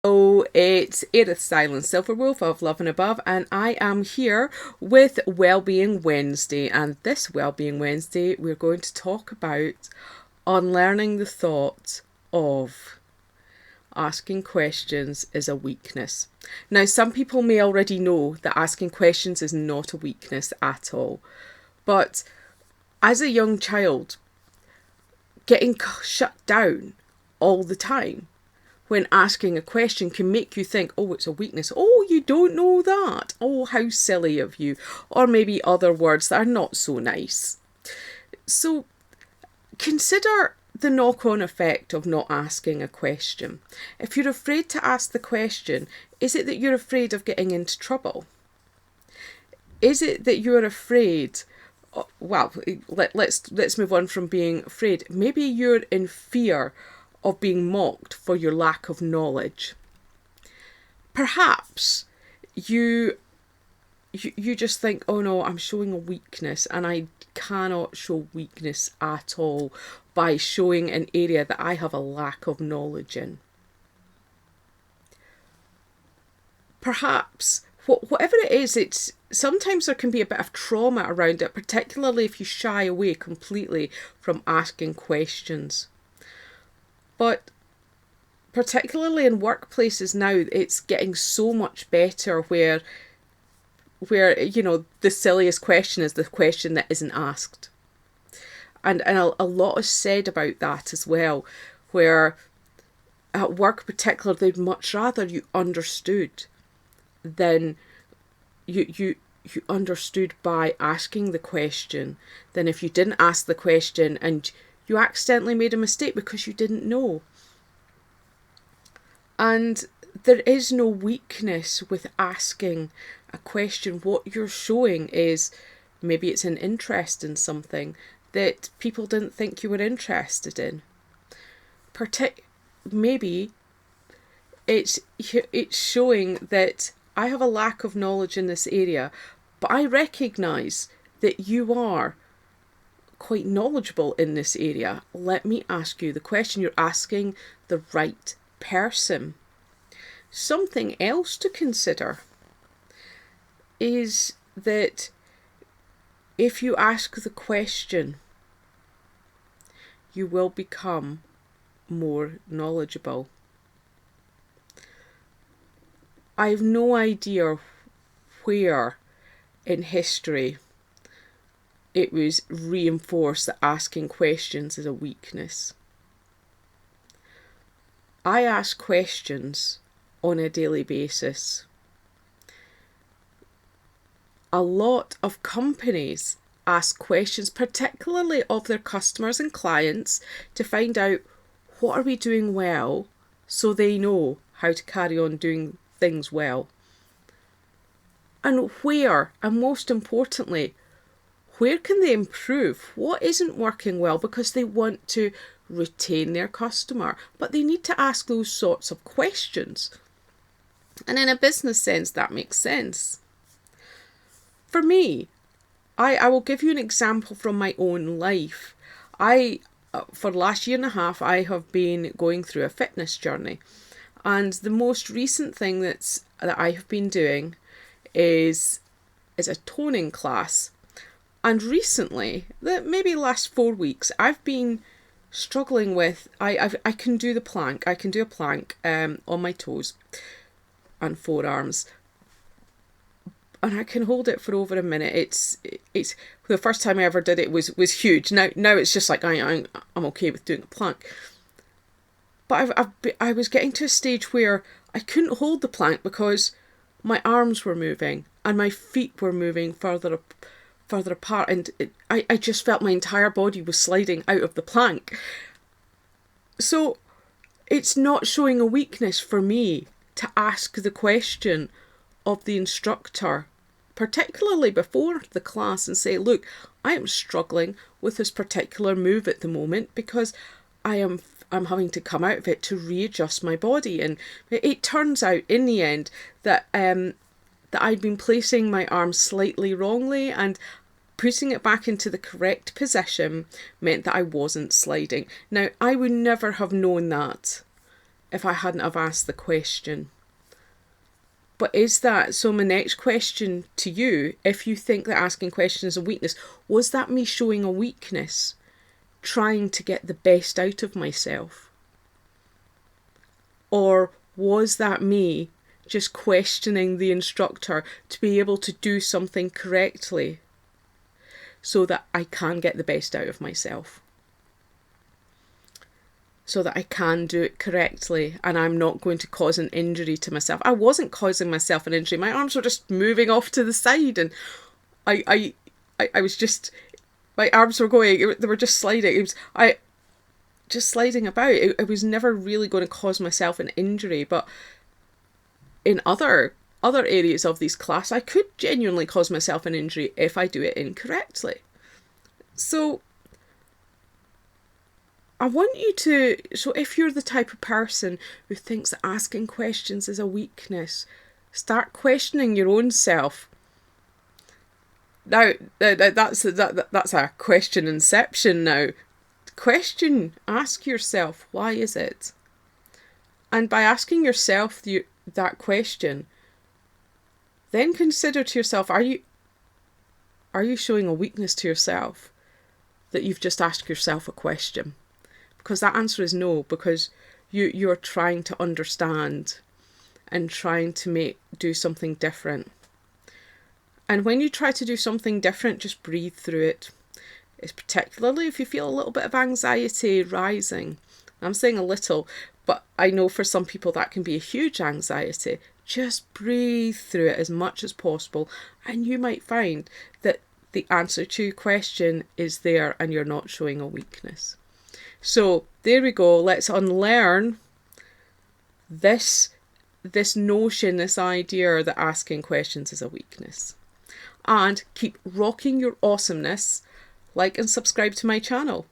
Oh, it's Edith Silence, Silverwolf of Love and Above, and I am here with Wellbeing Wednesday. And this Wellbeing Wednesday, we're going to talk about unlearning the thought of asking questions is a weakness. Now, some people may already know that asking questions is not a weakness at all. But as a young child, getting shut down all the time when asking a question can make you think, oh, it's a weakness. Oh, you don't know that. Oh, how silly of you. Or maybe other words that are not so nice. So consider the knock-on effect of not asking a question. If you're afraid to ask the question, is it that you're afraid of getting into trouble? Is it that you're afraid, well, let's move on from being afraid. Maybe you're in fear of being mocked for your lack of knowledge. Perhaps you just think, oh no, I'm showing a weakness, and I cannot show weakness at all by showing an area that I have a lack of knowledge in. Perhaps whatever it is, it's sometimes there can be a bit of trauma around it, particularly if you shy away completely from asking questions. But particularly in workplaces now, it's getting so much better where you know, the silliest question is the question that isn't asked. And a lot is said about that as well, where at work particularly, they'd much rather you understood than you understood by asking the question than if you didn't ask the question and you accidentally made a mistake because you didn't know. And there is no weakness with asking a question. What you're showing is maybe it's an interest in something that people didn't think you were interested in. Maybe it's showing that I have a lack of knowledge in this area, but I recognise that you are quite knowledgeable in this area. Let me ask you the question. You're asking the right person. Something else to consider is that if you ask the question, you will become more knowledgeable. I have no idea where in history it was reinforced that asking questions is a weakness. I ask questions on a daily basis. A lot of companies ask questions, particularly of their customers and clients, to find out what are we doing well so they know how to carry on doing things well. And where, and most importantly, where can they improve? What isn't working well? Because they want to retain their customer, but they need to ask those sorts of questions. And in a business sense, that makes sense. For me, I will give you an example from my own life. For the last year and a half, I have been going through a fitness journey. And the most recent thing that I have been doing is a toning class. And recently, maybe last 4 weeks, I've been struggling with, I can do the plank. I can do a plank on my toes and forearms. And I can hold it for over a minute. It's the first time I ever did it was huge. Now it's just like I'm okay with doing a plank. But I was getting to a stage where I couldn't hold the plank because my arms were moving and my feet were moving further apart, and I just felt my entire body was sliding out of the plank. So it's not showing a weakness for me to ask the question of the instructor, particularly before the class, and say, look, I am struggling with this particular move at the moment because I'm having to come out of it to readjust my body. And it turns out in the end that I'd been placing my arm slightly wrongly, and putting it back into the correct position meant that I wasn't sliding. Now, I would never have known that if I hadn't have asked the question. But is that, so my next question to you, if you think that asking questions is a weakness, was that me showing a weakness, trying to get the best out of myself? Or was that me just questioning the instructor to be able to do something correctly so that I can get the best out of myself? So that I can do it correctly and I'm not going to cause an injury to myself. I wasn't causing myself an injury. My arms were just moving off to the side, and I was just, my arms were going, they were just sliding. Just sliding about. It was never really going to cause myself an injury. But in other areas of this class, I could genuinely cause myself an injury if I do it incorrectly. So I want you to, so if you're the type of person who thinks that asking questions is a weakness, start questioning your own self. Now, that's a question inception now. Question, ask yourself, why is it? And by asking yourself that question, then consider to yourself, are you showing a weakness to yourself that you've just asked yourself a question? Because that answer is no, because you're trying to understand and trying to do something different. And when you try to do something different, just breathe through it. It's particularly if you feel a little bit of anxiety rising. I'm saying a little, but I know for some people that can be a huge anxiety. Just breathe through it as much as possible, and you might find that the answer to your question is there and you're not showing a weakness. So there we go. Let's unlearn this notion, this idea that asking questions is a weakness. And keep rocking your awesomeness. Like and subscribe to my channel.